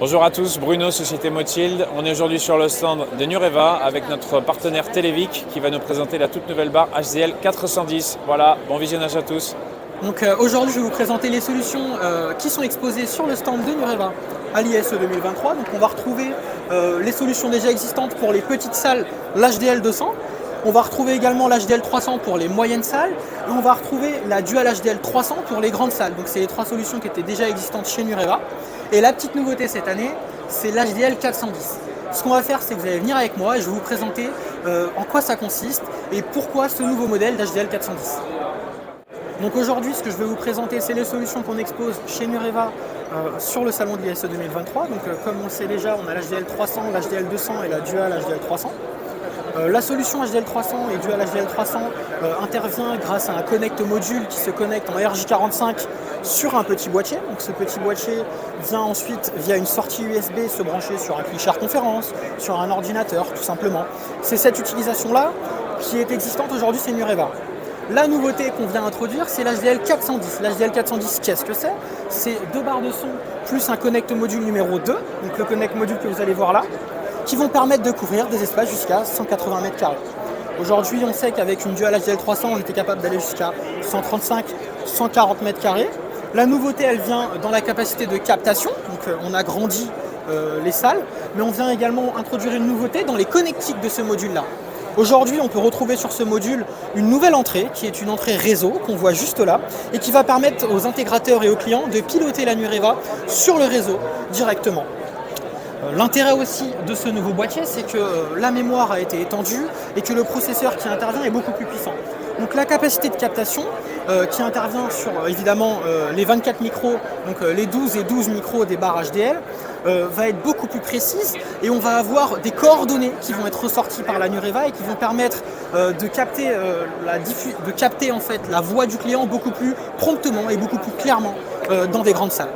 Bonjour à tous, Bruno, Société Motild. On est aujourd'hui sur le stand de Nureva avec notre partenaire Televic qui va nous présenter la toute nouvelle barre HDL 410. Voilà, bon visionnage à tous. Donc aujourd'hui, je vais vous présenter les solutions qui sont exposées sur le stand de Nureva à l'ISE 2023. Donc on va retrouver les solutions déjà existantes pour les petites salles, l'HDL 200. On va retrouver également l'HDL 300 pour les moyennes salles et on va retrouver la Dual HDL 300 pour les grandes salles. Donc c'est les trois solutions qui étaient déjà existantes chez Nureva. Et la petite nouveauté cette année, c'est l'HDL 410. Ce qu'on va faire, c'est que vous allez venir avec moi et je vais vous présenter en quoi ça consiste et pourquoi ce nouveau modèle d'HDL 410. Donc aujourd'hui, ce que je vais vous présenter, c'est les solutions qu'on expose chez Nureva sur le salon de l'ISE 2023. Donc comme on le sait déjà, on a l'HDL 300, l'HDL 200 et la Dual HDL 300. La solution HDL 300 et Dual HDL 300 intervient grâce à un connect module qui se connecte en RJ45 sur un petit boîtier. Donc ce petit boîtier vient ensuite via une sortie USB se brancher sur un clichard conférence, sur un ordinateur tout simplement. C'est cette utilisation-là qui est existante aujourd'hui chez Nureva. La nouveauté qu'on vient introduire, c'est l'HDL 410. L'HDL 410, qu'est-ce que c'est? C'est deux barres de son plus un connect module numéro 2, donc le connect module que vous allez voir là, qui vont permettre de couvrir des espaces jusqu'à 180 m². Aujourd'hui, on sait qu'avec une Dual HDL 300, on était capable d'aller jusqu'à 135-140 m². La nouveauté, elle vient dans la capacité de captation, donc on a grandi les salles, mais on vient également introduire une nouveauté dans les connectiques de ce module-là. Aujourd'hui, on peut retrouver sur ce module une nouvelle entrée, qui est une entrée réseau, qu'on voit juste là, et qui va permettre aux intégrateurs et aux clients de piloter la Nureva sur le réseau directement. L'intérêt aussi de ce nouveau boîtier, c'est que la mémoire a été étendue et que le processeur qui intervient est beaucoup plus puissant. Donc la capacité de captation qui intervient sur évidemment les 24 micros, donc les 12 et 12 micros des barres HDL, va être beaucoup plus précise et on va avoir des coordonnées qui vont être ressorties par la Nureva et qui vont permettre de capter en fait la voix du client beaucoup plus promptement et beaucoup plus clairement dans des grandes salles.